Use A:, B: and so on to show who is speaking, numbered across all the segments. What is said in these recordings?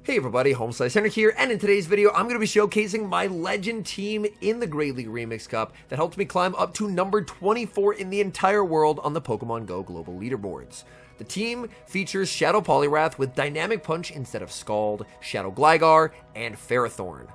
A: Hey everybody, HomeSliceHenry here, and in today's video, I'm going to be showcasing my legend team in the Great League Remix Cup that helped me climb up to number 24 in the entire world on the Pokémon GO global leaderboards. The team features Shadow Poliwrath with Dynamic Punch instead of Scald, Shadow Gligar, and Ferrothorn.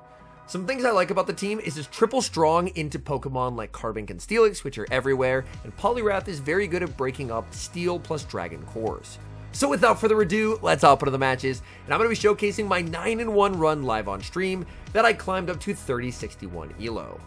A: Some things I like about the team is it's triple strong into Pokemon like Carbink and Steelix, which are everywhere, and Poliwrath is very good at breaking up Steel plus Dragon cores. So without further ado, let's hop into the matches, and I'm going to be showcasing my 9-1 run live on stream that I climbed up to 3061 ELO.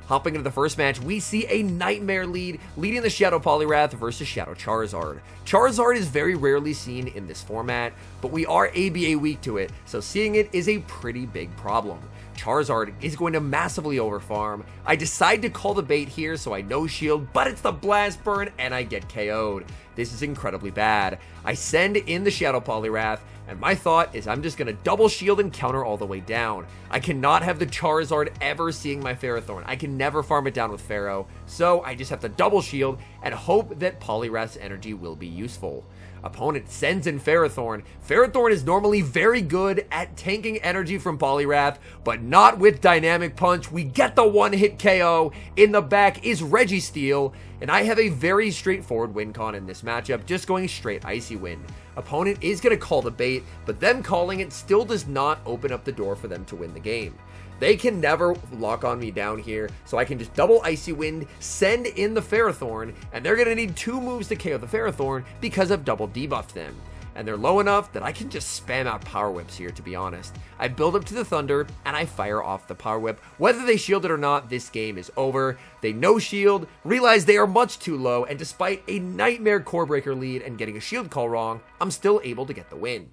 A: Hopping into the first match, we see a Nightmare lead leading the Shadow Poliwrath versus Shadow Charizard. Charizard is very rarely seen in this format, but we are ABA weak to it, so seeing it is a pretty big problem. Charizard is going to massively overfarm. I decide to call the bait here, so I no shield, but it's the Blast Burn, and I get KO'd. This is incredibly bad. I send in the Shadow Poliwrath, and my thought is I'm just going to double shield and counter all the way down. I cannot have the Charizard ever seeing my Ferrothorn. I can never farm it down with Ferro, so I just have to double shield and hope that Poliwrath's energy will be useful. Opponent sends in Ferrothorn. Ferrothorn is normally very good at tanking energy from Poliwrath, but not with Dynamic Punch. We get the one-hit KO. In the back is Registeel, and I have a very straightforward win con in this matchup, just going straight Icy Wind. Opponent is going to call the bait, but them calling it still does not open up the door for them to win the game. They can never lock on me down here, so I can just double Icy Wind, send in the Ferrothorn, and they're going to need 2 moves to KO the Ferrothorn because I've double debuffed them. And they're low enough that I can just spam out Power Whips here, to be honest. I build up to the Thunder, and I fire off the Power Whip. Whether they shield it or not, this game is over. They no shield, realize they are much too low, and despite a Nightmare Core Breaker lead and getting a shield call wrong, I'm still able to get the win.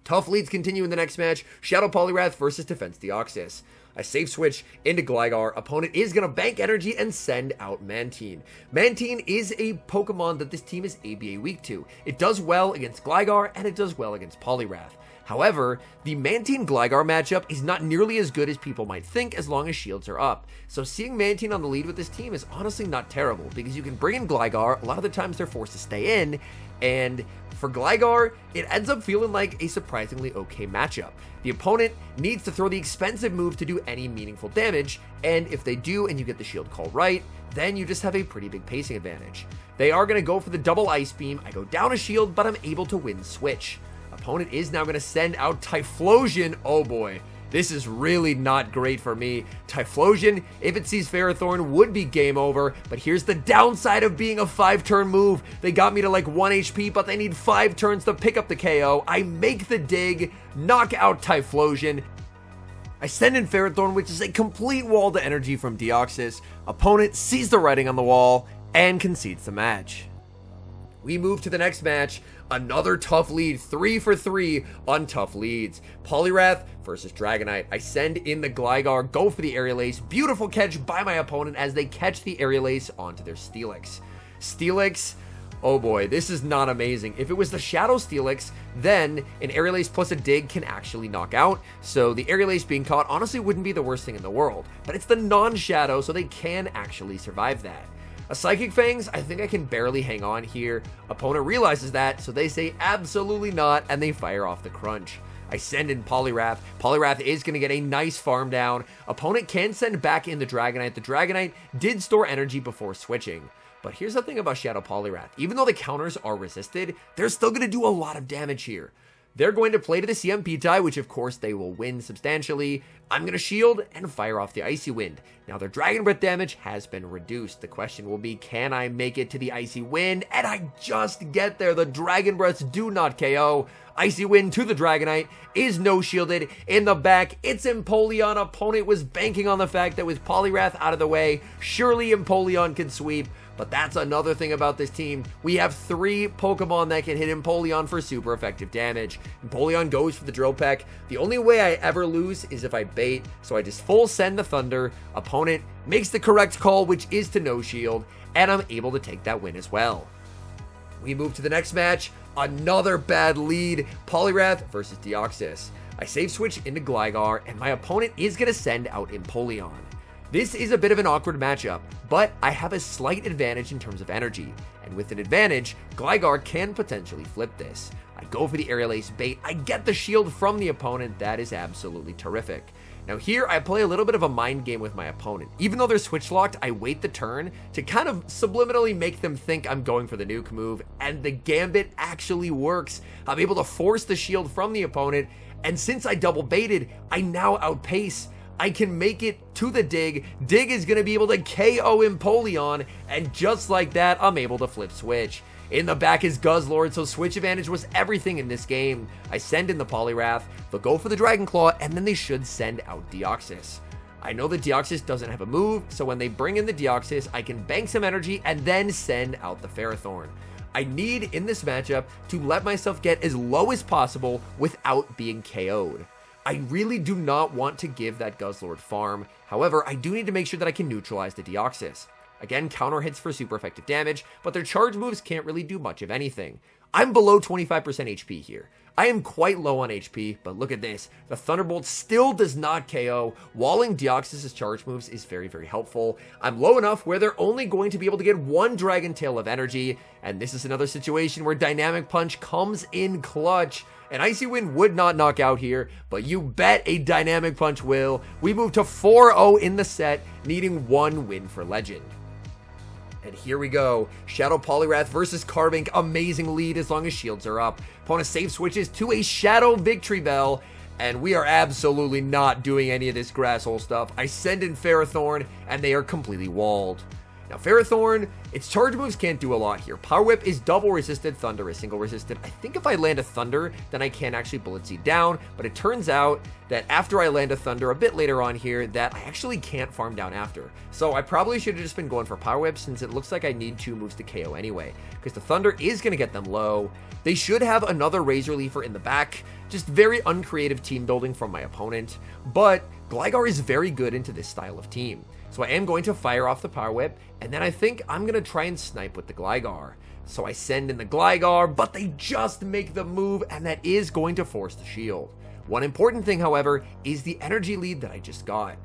A: Tough leads continue in the next match, Shadow Poliwrath versus Defense Deoxys. I safe switch into Gligar. Opponent is going to bank energy and send out Mantine. Mantine is a Pokemon that this team is ABA weak to. It does well against Gligar and it does well against Poliwrath. However, the Mantine-Gligar matchup is not nearly as good as people might think as long as shields are up. So seeing Mantine on the lead with this team is honestly not terrible because you can bring in Gligar, a lot of the times they're forced to stay in, and for Gligar, it ends up feeling like a surprisingly okay matchup. The opponent needs to throw the expensive move to do any meaningful damage, and if they do and you get the shield call right, then you just have a pretty big pacing advantage. They are going to go for the double Ice Beam. I go down a shield, but I'm able to win switch. Opponent is now going to send out Typhlosion. Oh boy, this is really not great for me. Typhlosion, if it sees Ferrothorn, would be game over, but here's the downside of being a 5-turn move. They got me to like 1 HP, but they need 5 turns to pick up the KO. I make the dig, knock out Typhlosion. I send in Ferrothorn, which is a complete wall to energy from Deoxys. Opponent sees the writing on the wall and concedes the match. We move to the next match, another tough lead, 3 for 3 on tough leads. Poliwrath versus Dragonite. I send in the Gligar, go for the Aerial Ace. Beautiful catch by my opponent as they catch the Aerial Ace onto their Steelix. Steelix, oh boy, this is not amazing. If it was the Shadow Steelix, then an Aerial Ace plus a Dig can actually knock out. So the Aerial Ace being caught honestly wouldn't be the worst thing in the world. But it's the non-Shadow, so they can actually survive that. A Psychic Fangs, I think I can barely hang on here. Opponent realizes that, so they say absolutely not, and they fire off the Crunch. I send in Poliwrath. Poliwrath is going to get a nice farm down. Opponent can send back in the Dragonite. The Dragonite did store energy before switching. But here's the thing about Shadow Poliwrath. Even though the counters are resisted, they're still going to do a lot of damage here. They're going to play to the CMP tie, which of course they will win substantially. I'm going to shield and fire off the Icy Wind. Now their Dragon Breath damage has been reduced. The question will be, can I make it to the Icy Wind? And I just get there. The Dragon Breaths do not KO. Icy Wind to the Dragonite is no shielded. In the back, it's Empoleon. Opponent was banking on the fact that with Poliwrath out of the way, surely Empoleon can sweep. But that's another thing about this team. We have 3 Pokemon that can hit Empoleon for super effective damage. Empoleon goes for the Drill Peck. The only way I ever lose is if I bait, so I just full send the Thunder. Opponent makes the correct call, which is to no shield, and I'm able to take that win as well. We move to the next match. Another bad lead, Poliwrath versus Deoxys. I save switch into Gligar, and my opponent is going to send out Empoleon. This is a bit of an awkward matchup, but I have a slight advantage in terms of energy, and with an advantage, Gligar can potentially flip this. I go for the Aerial Ace bait. I get the shield from the opponent. That is absolutely terrific. Now here, I play a little bit of a mind game with my opponent. Even though they're switch locked, I wait the turn to kind of subliminally make them think I'm going for the nuke move, and the gambit actually works. I'm able to force the shield from the opponent, and since I double baited, I now outpace. I can make it to the dig. Dig is going to be able to KO Empoleon, and just like that, I'm able to flip switch. In the back is Guzzlord, so switch advantage was everything in this game. I send in the Poliwrath, they'll go for the Dragon Claw, and then they should send out Deoxys. I know that Deoxys doesn't have a move, so when they bring in the Deoxys, I can bank some energy and then send out the Ferrothorn. I need, in this matchup, to let myself get as low as possible without being KO'd. I really do not want to give that Guzzlord farm. However, I do need to make sure that I can neutralize the Deoxys. Again, counter hits for super effective damage, but their charge moves can't really do much of anything. I'm below 25% HP here. I am quite low on HP, but look at this. The Thunderbolt still does not KO. Walling Deoxys' charge moves is very, very helpful. I'm low enough where they're only going to be able to get one Dragon Tail of energy, and this is another situation where Dynamic Punch comes in clutch. An Icy Wind would not knock out here, but you bet a Dynamic Punch will. We move to 4-0 in the set, needing one win for Legend. And here we go. Shadow Poliwrath versus Carbink. Amazing lead as long as shields are up. Opponent safe switches to a Shadow Victory Bell. And we are absolutely not doing any of this grass hole stuff. I send in Ferrothorn, and they are completely walled. Now, Ferrothorn, its charge moves can't do a lot here. Power Whip is double resisted, Thunder is single resisted. I think if I land a Thunder, then I can actually Bullet Seed down, but it turns out that after I land a Thunder a bit later on here, that I actually can't farm down after. So I probably should have just been going for Power Whip, since it looks like I need 2 moves to KO anyway, because the Thunder is going to get them low. They should have another Razor Leafer in the back. Just very uncreative team building from my opponent, but Gligar is very good into this style of team. So I am going to fire off the Power Whip, and then I think I'm going to try and snipe with the Gligar. So I send in the Gligar, but they just make the move, and that is going to force the shield. One important thing, however, is the energy lead that I just got.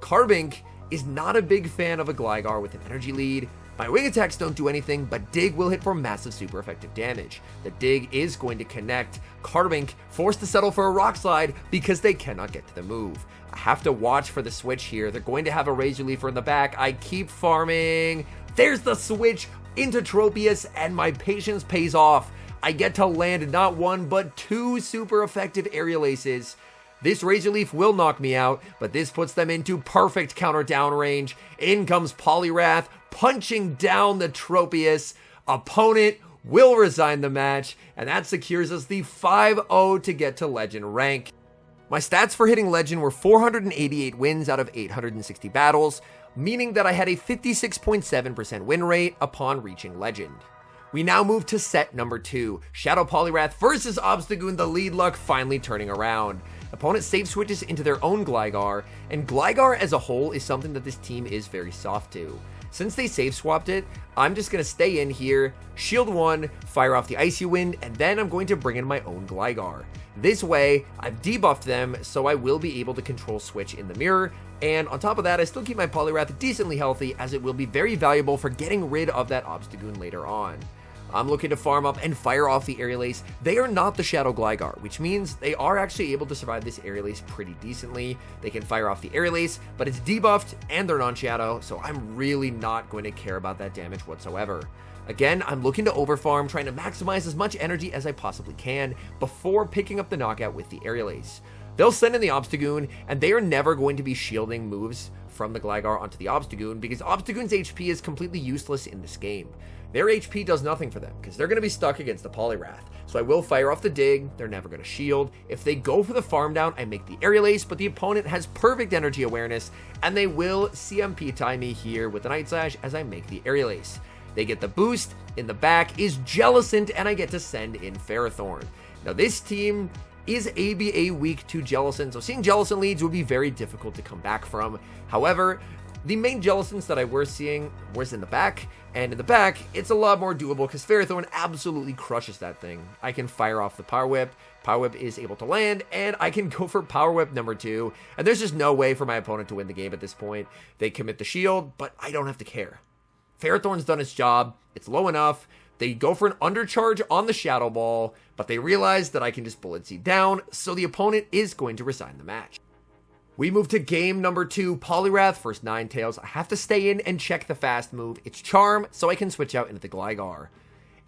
A: Carbink is not a big fan of a Gligar with an energy lead. My wing attacks don't do anything, but Dig will hit for massive super effective damage. The Dig is going to connect. Carbink forced to settle for a Rock Slide because they cannot get to the move. I have to watch for the switch here. They're going to have a Razor Leafer in the back. I keep farming. There's the switch into Tropius, and my patience pays off. I get to land not 1, but 2 super effective Aerial Aces. This Razor Leaf will knock me out, but this puts them into perfect counter down range. In comes Poliwrath, punching down the Tropius. Opponent will resign the match, and that secures us the 5-0 to get to Legend rank. My stats for hitting Legend were 488 wins out of 860 battles, meaning that I had a 56.7% win rate upon reaching Legend. We now move to set number 2, Shadow Poliwrath versus Obstagoon, the lead luck finally turning around. Opponent safe switches into their own Gligar, and Gligar as a whole is something that this team is very soft to. Since they safe swapped it, I'm just going to stay in here, shield 1, fire off the Icy Wind, and then I'm going to bring in my own Gligar. This way, I've debuffed them, so I will be able to control switch in the mirror, and on top of that, I still keep my Poliwrath decently healthy, as it will be very valuable for getting rid of that Obstagoon later on. I'm looking to farm up and fire off the Aerial Ace. They are not the Shadow Gligar, which means they are actually able to survive this Aerial Ace pretty decently. They can fire off the Aerial Ace, but it's debuffed and they're non-Shadow, so I'm really not going to care about that damage whatsoever. Again, I'm looking to overfarm, trying to maximize as much energy as I possibly can before picking up the knockout with the Aerial Ace. They'll send in the Obstagoon, and they are never going to be shielding moves from the Gligar onto the Obstagoon, because Obstagoon's HP is completely useless in this game. Their HP does nothing for them, because they're going to be stuck against the Poliwrath. So I will fire off the Dig, they're never going to shield. If they go for the farm down, I make the Aerial Ace, but the opponent has perfect energy awareness, and they will CMP tie me here with the Night Slash as I make the Aerial Ace. They get the boost, in the back is Jellicent, and I get to send in Ferrothorn. Now this team is ABA weak to Jellicent, so seeing Jellicent leads would be very difficult to come back from. However, the main Jellicents that I was seeing was in the back, and in the back, it's a lot more doable because Ferrothorn absolutely crushes that thing. I can fire off the Power Whip, Power Whip is able to land, and I can go for Power Whip number 2, and there's just no way for my opponent to win the game at this point. They commit the shield, but I don't have to care. Ferrothorn's done its job, it's low enough, They go for an undercharge on the Shadow Ball, but they realize that I can just Bullet Seed down, so the opponent is going to resign the match. We move to game number 2, Poliwrath versus Ninetales. I have to stay in and check the fast move. It's Charm, so I can switch out into the Gligar.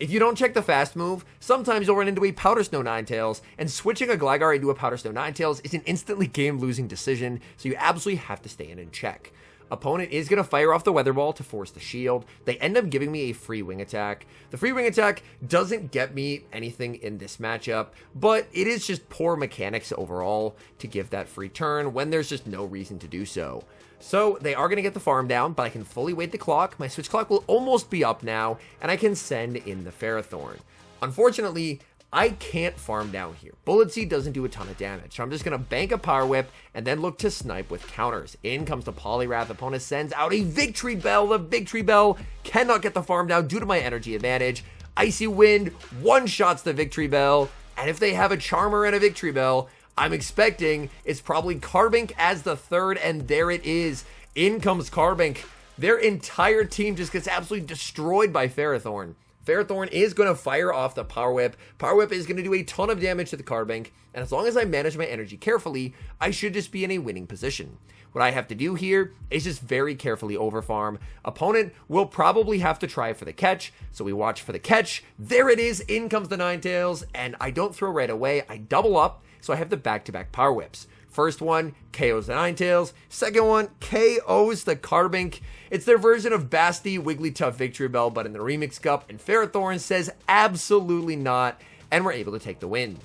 A: If you don't check the fast move, sometimes you'll run into a Powder Snow Ninetales, and switching a Gligar into a Powder Snow Ninetales is an instantly game-losing decision, so you absolutely have to stay in and check. Opponent is going to fire off the Weather Ball to force the shield. They end up giving me a free Wing Attack. The free Wing Attack doesn't get me anything in this matchup, but it is just poor mechanics overall to give that free turn when there's just no reason to do so. So they are going to get the farm down, but I can fully wait the clock. My switch clock will almost be up now, and I can send in the Ferrothorn. Unfortunately, I can't farm down here. Bullet Seed doesn't do a ton of damage, so I'm just going to bank a Power Whip and then look to snipe with counters. In comes the Poliwrath. Opponent sends out a Victory Bell. The Victory Bell cannot get the farm down due to my energy advantage. Icy Wind one-shots the Victory Bell, and if they have a Charmer and a Victory Bell, I'm expecting it's probably Carbink as the third, and there it is. In comes Carbink. Their entire team just gets absolutely destroyed by Ferrothorn. Ferrothorn is going to fire off the Power Whip. Power Whip is going to do a ton of damage to the Carbink, and as long as I manage my energy carefully, I should just be in a winning position. What I have to do here is just very carefully overfarm. Opponent will probably have to try for the catch, so we watch for the catch. There it is. In comes the Ninetales, and I don't throw right away. I double up, so I have the back-to-back Power Whips. First one KOs the Ninetales. Second one KOs the Carbink. It's their version of Basti Wigglytuff Victory Bell, but in the Remix Cup, and Ferrothorn says absolutely not, and we're able to take the win.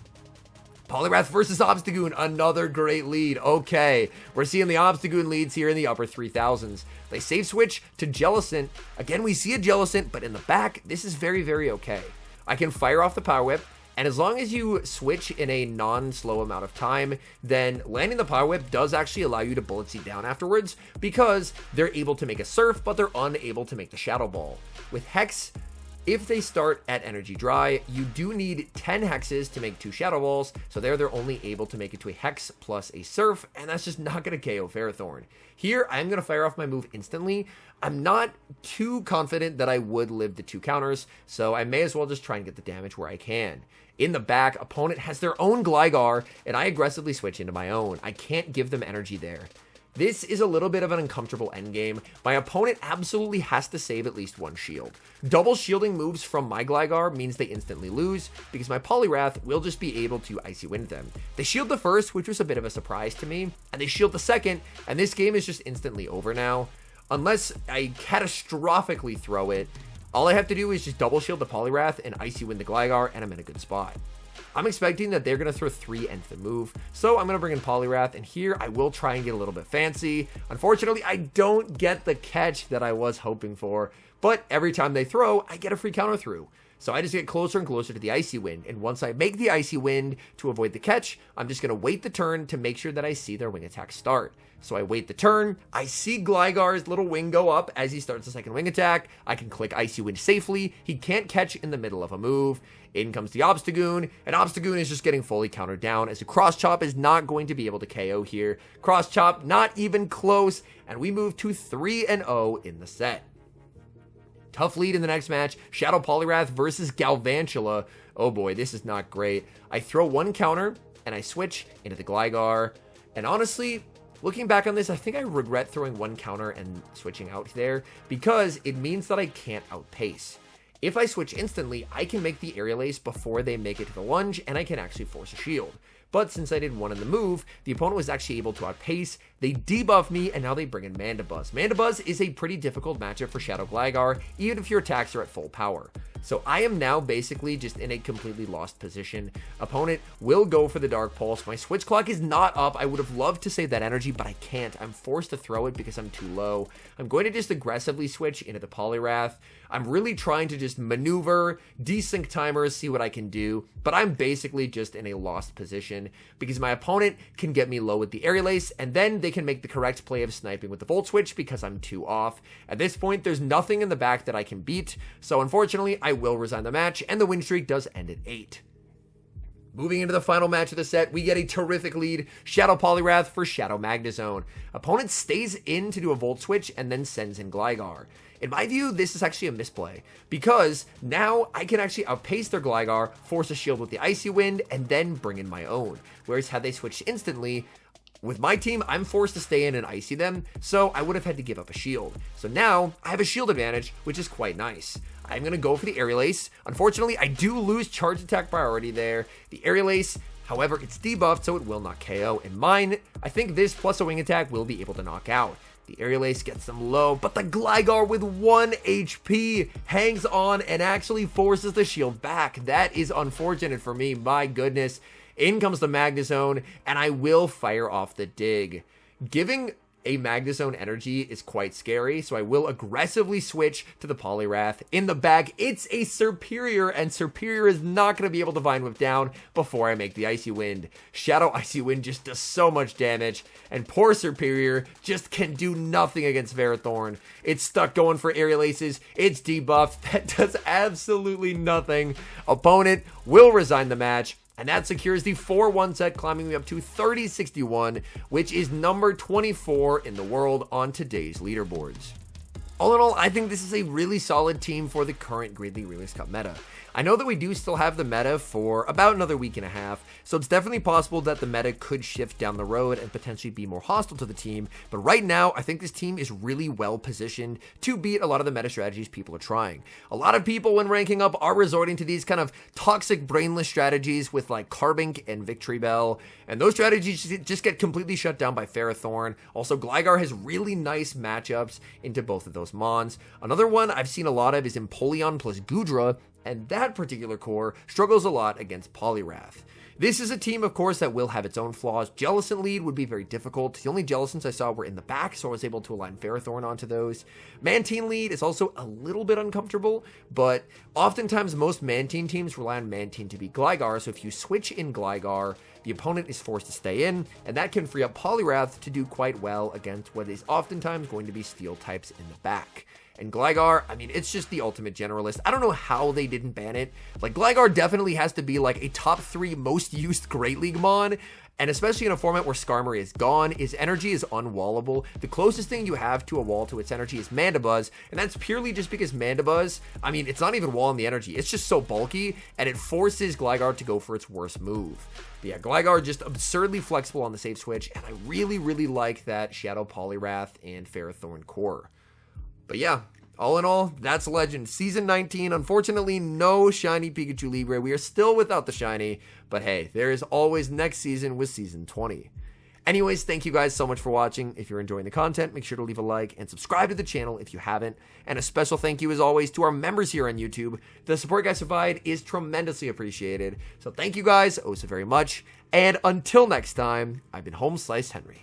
A: Poliwrath versus Obstagoon, another great lead. Okay, we're seeing the Obstagoon leads here in the upper 3000s. They save switch to Jellicent. Again, we see a Jellicent, but in the back, this is very, very okay. I can fire off the Power Whip, and as long as you switch in a non-slow amount of time, then landing the Power Whip does actually allow you to Bullet Seed down afterwards, because they're able to make a Surf, but they're unable to make the Shadow Ball. With Hex, if they start at Energy Dry, you do need 10 Hexes to make 2 Shadow Balls, so they're only able to make it to a Hex plus a Surf, and that's just not going to KO Ferrothorn. Here, I'm going to fire off my move instantly. I'm not too confident that I would live the 2 counters, so I may as well just try and get the damage where I can. In the back, opponent has their own Gligar, and I aggressively switch into my own. I can't give them energy there. This is a little bit of an uncomfortable endgame. My opponent absolutely has to save at least 1 shield. Double shielding moves from my Gligar means they instantly lose, because my Poliwrath will just be able to Icy Wind them. They shield the first, which was a bit of a surprise to me, and they shield the second, and this game is just instantly over now. Unless I catastrophically throw it, all I have to do is just double shield the Poliwrath and Icy Wind the Gligar, and I'm in a good spot. I'm expecting that they're going to throw 3 Nth move, so I'm going to bring in Poliwrath, and here I will try and get a little bit fancy. Unfortunately, I don't get the catch that I was hoping for, but every time they throw, I get a free counter through. So I just get closer and closer to the Icy Wind, and once I make the Icy Wind to avoid the catch, I'm just going to wait the turn to make sure that I see their Wing Attack start. So I wait the turn, I see Gligar's little wing go up as he starts the second Wing Attack, I can click Icy Wind safely, he can't catch in the middle of a move. In comes the Obstagoon, and Obstagoon is just getting fully countered down as the Cross Chop is not going to be able to KO here. Cross Chop, not even close, and we move to 3-0 in the set. Tough lead in the next match, Shadow Poliwrath versus Galvantula. Oh boy, this is not great. I throw 1 counter, and I switch into the Gligar, and honestly, looking back on this, I think I regret throwing 1 counter and switching out there, because it means that I can't outpace. If I switch instantly, I can make the Aerial Ace before they make it to the lunge, and I can actually force a shield. But since I did 1 in the move, the opponent was actually able to outpace, they debuff me, and now they bring in Mandibuzz. Mandibuzz is a pretty difficult matchup for Shadow Gligar, even if your attacks are at full power. So I am now basically just in a completely lost position. Opponent will go for the Dark Pulse. My switch clock is not up. I would have loved to save that energy, but I can't. I'm forced to throw it because I'm too low. I'm going to just aggressively switch into the Poliwrath. I'm really trying to just maneuver, desync timers, see what I can do, but I'm basically just in a lost position because my opponent can get me low with the Aerial Ace, and then they can make the correct play of sniping with the Volt Switch because I'm too off. At this point, there's nothing in the back that I can beat, so unfortunately, I will resign the match, and the win streak does end at 8. Moving into the final match of the set, we get a terrific lead, Shadow Poliwrath for Shadow Magnezone. Opponent stays in to do a Volt Switch and then sends in Gligar. In my view, this is actually a misplay, because now I can actually outpace their Gligar, force a shield with the Icy Wind, and then bring in my own. Whereas had they switched instantly, with my team, I'm forced to stay in and icy them, so I would have had to give up a shield. So now, I have a shield advantage, which is quite nice. I'm going to go for the Aerial Ace. Unfortunately, I do lose charge attack priority there. The Aerial Ace, however, it's debuffed, so it will not KO. And mine, I think this plus a wing attack will be able to knock out. The Aerial Ace gets them low, but the Gligar with 1 HP hangs on and actually forces the shield back. That is unfortunate for me, my goodness. In comes the Magnezone, and I will fire off the dig. Giving a Magnezone energy is quite scary, so I will aggressively switch to the Poliwrath. In the back, it's a Serperior, and Serperior is not going to be able to Vine Whip down before I make the Icy Wind. Shadow Icy Wind just does so much damage, and poor Serperior just can do nothing against Ferrothorn. It's stuck going for Aerial Aces, it's debuffed, that does absolutely nothing. Opponent will resign the match, and that secures the 4-1 set, climbing me up to 30-61, which is number 24 in the world on today's leaderboards. All in all, I think this is a really solid team for the current Great League Remix Cup meta. I know that we do still have the meta for about another week and a half, so it's definitely possible that the meta could shift down the road and potentially be more hostile to the team, but right now, I think this team is really well positioned to beat a lot of the meta strategies people are trying. A lot of people, when ranking up, are resorting to these kind of toxic, brainless strategies with like Carbink and Victory Bell, and those strategies just get completely shut down by Ferrothorn. Also, Gligar has really nice matchups into both of those mons. Another one I've seen a lot of is Empoleon plus Goodra, and that particular core struggles a lot against Poliwrath. This is a team, of course, that will have its own flaws. Jellicent lead would be very difficult. The only Jellicents I saw were in the back, so I was able to align Ferrothorn onto those. Mantine lead is also a little bit uncomfortable, but oftentimes most Mantine teams rely on Mantine to beat Gligar, so if you switch in Gligar, the opponent is forced to stay in, and that can free up Poliwrath to do quite well against what is oftentimes going to be Steel types in the back. And Gligar, I mean, it's just the ultimate generalist. I don't know how they didn't ban it. Like, Gligar definitely has to be like a top 3 most used Great League mon, and especially in a format where Skarmory is gone, its energy is unwallable. The closest thing you have to a wall to its energy is Mandibuzz, and that's purely just because Mandibuzz, I mean, it's not even walling the energy. It's just so bulky, and it forces Gligar to go for its worst move. But yeah, Gligar just absurdly flexible on the safe switch, and I really, really like that Shadow Poliwrath and Ferrothorn core. But yeah, all in all, that's Legend Season 19. Unfortunately, no shiny Pikachu Libre. We are still without the shiny, but hey, there is always next season with Season 20. Anyways, thank you guys so much for watching. If you're enjoying the content, make sure to leave a like and subscribe to the channel if you haven't. And a special thank you, as always, to our members here on YouTube. The support you guys provide is tremendously appreciated. So thank you guys oh so very much. And until next time, I've been HomeSliceHenry.